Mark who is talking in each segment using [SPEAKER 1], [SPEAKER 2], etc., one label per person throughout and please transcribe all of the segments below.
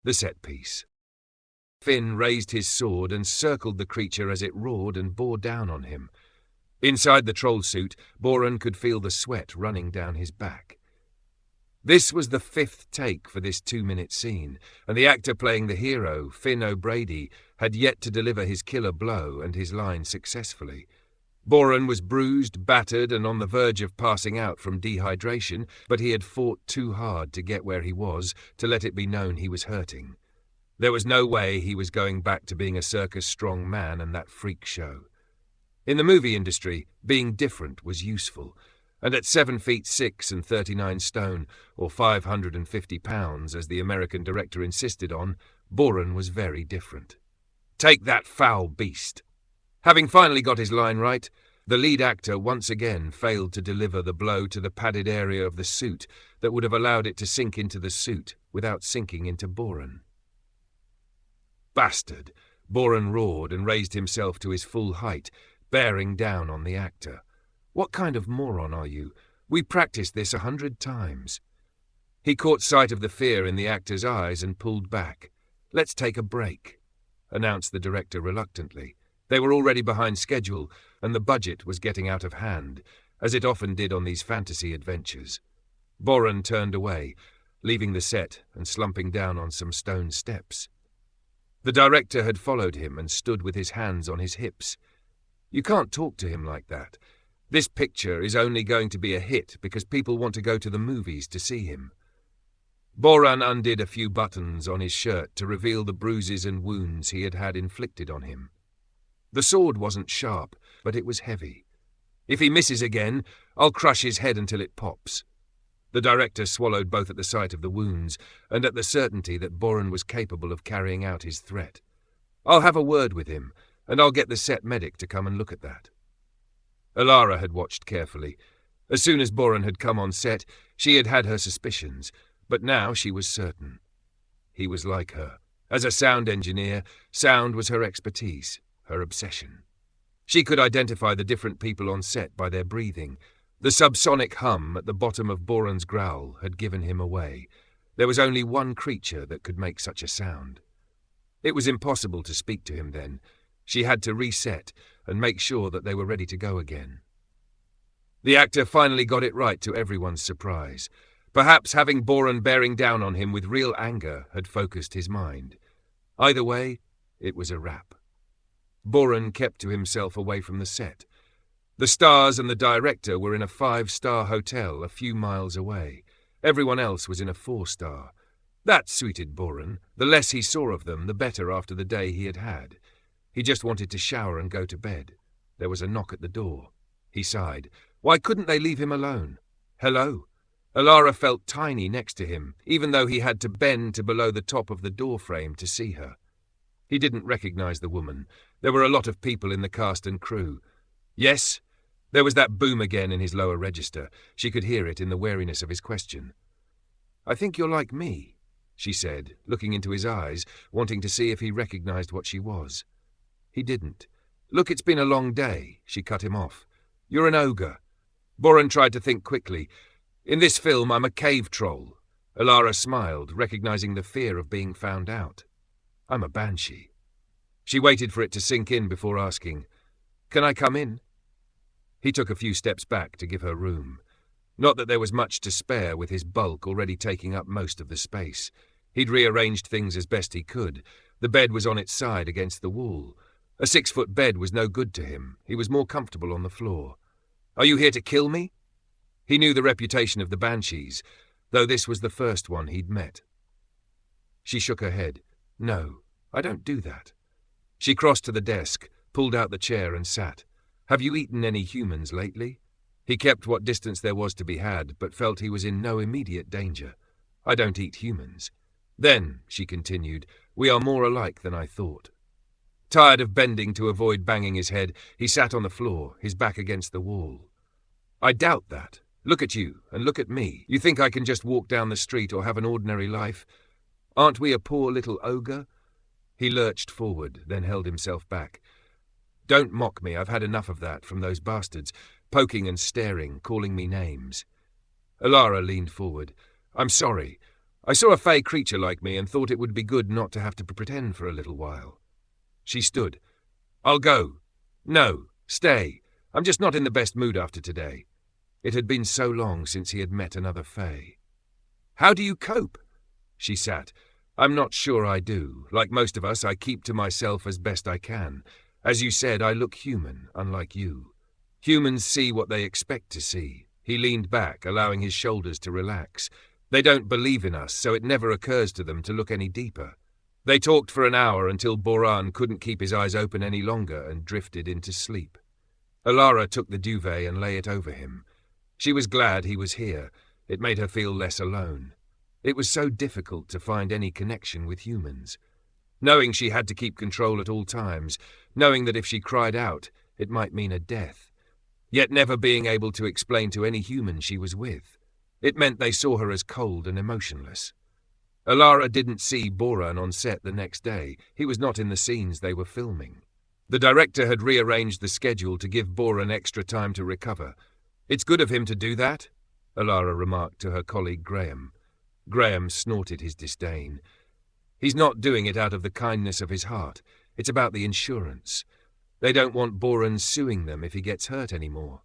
[SPEAKER 1] The set piece. Finn raised his sword and circled the creature as it roared and bore down on him. Inside the troll suit, Boran could feel the sweat running down his back. This was the 5th take for this 2-minute scene, and the actor playing the hero, Finn O'Brady, had yet to deliver his killer blow and his line successfully. Boran was bruised, battered, and on the verge of passing out from dehydration, but he had fought too hard to get where he was to let it be known he was hurting. There was no way he was going back to being a circus strong man and that freak show. In the movie industry, being different was useful, and at 7 feet 6 and 39 stone, or 550 pounds, as the American director insisted on, Boran was very different. Take that foul beast! Having finally got his line right, the lead actor once again failed to deliver the blow to the padded area of the suit that would have allowed it to sink into the suit without sinking into Boran. Bastard! Boran roared and raised himself to his full height, bearing down on the actor. What kind of moron are you? We practiced this 100 times. He caught sight of the fear in the actor's eyes and pulled back. Let's take a break, announced the director reluctantly. They were already behind schedule, and the budget was getting out of hand, as it often did on these fantasy adventures. Boran turned away, leaving the set and slumping down on some stone steps. The director had followed him and stood with his hands on his hips. You can't talk to him like that. This picture is only going to be a hit because people want to go to the movies to see him. Boran undid a few buttons on his shirt to reveal the bruises and wounds he had had inflicted on him. The sword wasn't sharp, but it was heavy. If he misses again, I'll crush his head until it pops. The director swallowed both at the sight of the wounds and at the certainty that Boran was capable of carrying out his threat. I'll have a word with him, and I'll get the set medic to come and look at that. Elara had watched carefully. As soon as Boran had come on set, she had had her suspicions, but now she was certain. He was like her. As a sound engineer, sound was her expertise, her obsession. She could identify the different people on set by their breathing. The subsonic hum at the bottom of Boran's growl had given him away. There was only one creature that could make such a sound. It was impossible to speak to him then. She had to reset and make sure that they were ready to go again. The actor finally got it right to everyone's surprise. Perhaps having Boran bearing down on him with real anger had focused his mind. Either way, it was a wrap. Boran kept to himself away from the set. The stars and the director were in a 5-star hotel a few miles away. Everyone else was in a 4-star. That suited Boran. The less he saw of them, the better after the day he had had. He just wanted to shower and go to bed. There was a knock at the door. He sighed. Why couldn't they leave him alone? Hello? Elara felt tiny next to him, even though he had to bend to below the top of the door frame to see her. He didn't recognize the woman. There were a lot of people in the cast and crew. Yes? There was that boom again in his lower register. She could hear it in the wariness of his question. I think you're like me, she said, looking into his eyes, wanting to see if he recognized what she was. He didn't. Look, it's been a long day, she cut him off. You're an ogre. Boran tried to think quickly. In this film, I'm a cave troll. Elara smiled, recognizing the fear of being found out. I'm a banshee. She waited for it to sink in before asking, Can I come in? He took a few steps back to give her room. Not that there was much to spare with his bulk already taking up most of the space. He'd rearranged things as best he could. The bed was on its side against the wall. A 6-foot bed was no good to him. He was more comfortable on the floor. Are you here to kill me? He knew the reputation of the banshees, though this was the first one he'd met. She shook her head. No, I don't do that. She crossed to the desk, pulled out the chair and sat. Have you eaten any humans lately? He kept what distance there was to be had, but felt he was in no immediate danger. I don't eat humans. Then, she continued, we are more alike than I thought. Tired of bending to avoid banging his head, he sat on the floor, his back against the wall. I doubt that. Look at you, and look at me. You think I can just walk down the street or have an ordinary life? Aren't we a poor little ogre? He lurched forward, then held himself back. Don't mock me, I've had enough of that from those bastards, poking and staring, calling me names. Elara leaned forward. I'm sorry. I saw a fey creature like me and thought it would be good not to have to pretend for a little while. She stood. I'll go. No, stay. I'm just not in the best mood after today. It had been so long since he had met another fey. How do you cope? She sat. I'm not sure I do. Like most of us, I keep to myself as best I can. As you said, I look human, unlike you. Humans see what they expect to see. He leaned back, allowing his shoulders to relax. They don't believe in us, so it never occurs to them to look any deeper. They talked for an hour until Boran couldn't keep his eyes open any longer and drifted into sleep. Elara took the duvet and lay it over him. She was glad he was here. It made her feel less alone. It was so difficult to find any connection with humans. Knowing she had to keep control at all times, knowing that if she cried out, it might mean a death. Yet never being able to explain to any human she was with. It meant they saw her as cold and emotionless. Elara didn't see Boran on set the next day. He was not in the scenes they were filming. The director had rearranged the schedule to give Boran extra time to recover. It's good of him to do that, Elara remarked to her colleague Graham. Graham snorted his disdain. He's not doing it out of the kindness of his heart. It's about the insurance. They don't want Boran suing them if he gets hurt anymore.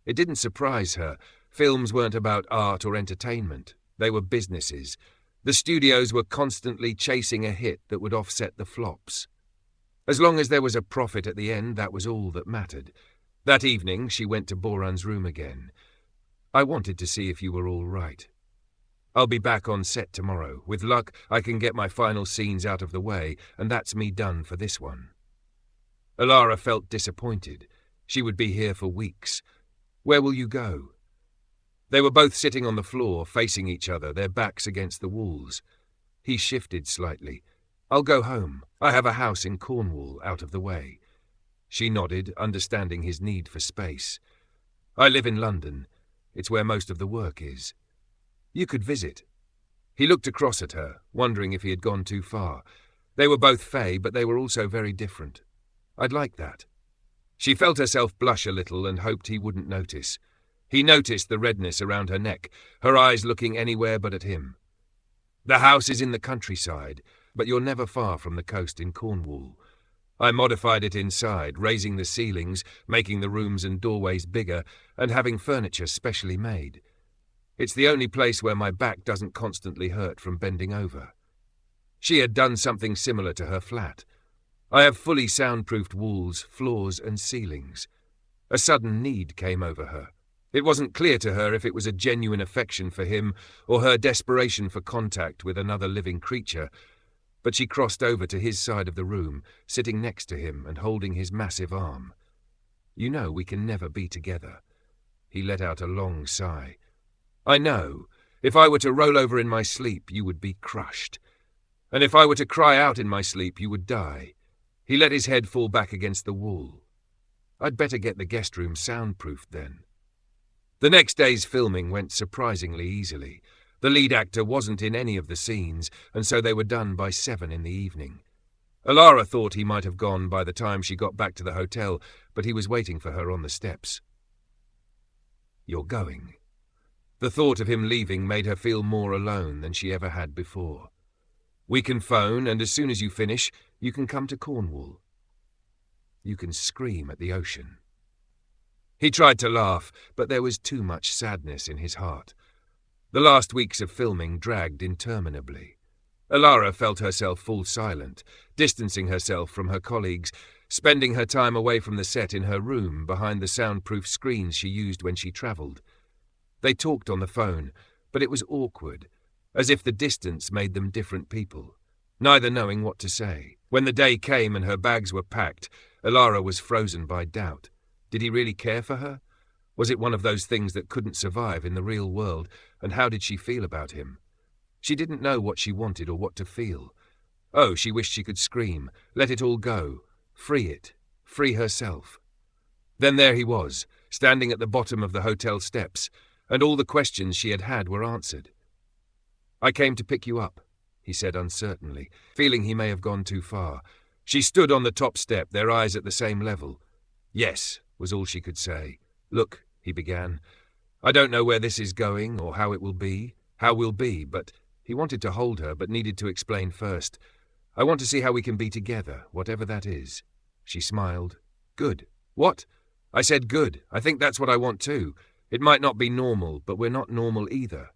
[SPEAKER 1] It didn't surprise her. Films weren't about art or entertainment. They were businesses. The studios were constantly chasing a hit that would offset the flops. As long as there was a profit at the end, that was all that mattered. That evening, she went to Boran's room again. I wanted to see if you were all right. I'll be back on set tomorrow. With luck, I can get my final scenes out of the way, and that's me done for this one. Elara felt disappointed. She would be here for weeks. Where will you go? They were both sitting on the floor, facing each other, their backs against the walls. He shifted slightly. I'll go home. I have a house in Cornwall, out of the way. She nodded, understanding his need for space. I live in London. It's where most of the work is. You could visit. He looked across at her, wondering if he had gone too far. They were both fey, but they were also very different. I'd like that. She felt herself blush a little and hoped he wouldn't notice. He noticed the redness around her neck, her eyes looking anywhere but at him. The house is in the countryside, but you're never far from the coast in Cornwall. I modified it inside, raising the ceilings, making the rooms and doorways bigger, and having furniture specially made. It's the only place where my back doesn't constantly hurt from bending over. She had done something similar to her flat. I have fully soundproofed walls, floors, and ceilings. A sudden need came over her. It wasn't clear to her if it was a genuine affection for him or her desperation for contact with another living creature, but she crossed over to his side of the room, sitting next to him and holding his massive arm. You know we can never be together. He let out a long sigh. I know. If I were to roll over in my sleep, you would be crushed. And if I were to cry out in my sleep, you would die. He let his head fall back against the wall. I'd better get the guest room soundproofed then. The next day's filming went surprisingly easily. The lead actor wasn't in any of the scenes, and so they were done by 7 in the evening. Elara thought he might have gone by the time she got back to the hotel, but he was waiting for her on the steps. You're going. The thought of him leaving made her feel more alone than she ever had before. We can phone, and as soon as you finish, you can come to Cornwall. You can scream at the ocean. He tried to laugh, but there was too much sadness in his heart. The last weeks of filming dragged interminably. Elara felt herself fall silent, distancing herself from her colleagues, spending her time away from the set in her room behind the soundproof screens she used when she travelled. They talked on the phone, but it was awkward, as if the distance made them different people, neither knowing what to say. When the day came and her bags were packed, Elara was frozen by doubt. Did he really care for her? Was it one of those things that couldn't survive in the real world, and how did she feel about him? She didn't know what she wanted or what to feel. Oh, she wished she could scream, let it all go, free it, free herself. Then there he was, standing at the bottom of the hotel steps, and all the questions she had had were answered. I came to pick you up, he said uncertainly, feeling he may have gone too far. She stood on the top step, their eyes at the same level. Yes, was all she could say. Look, he began, I don't know where this is going or how it will be, but He wanted to hold her, but needed to explain first. I want to see how we can be together, whatever that is. She smiled. Good. What? I said good. I think that's what I want too. It might not be normal, but we're not normal either.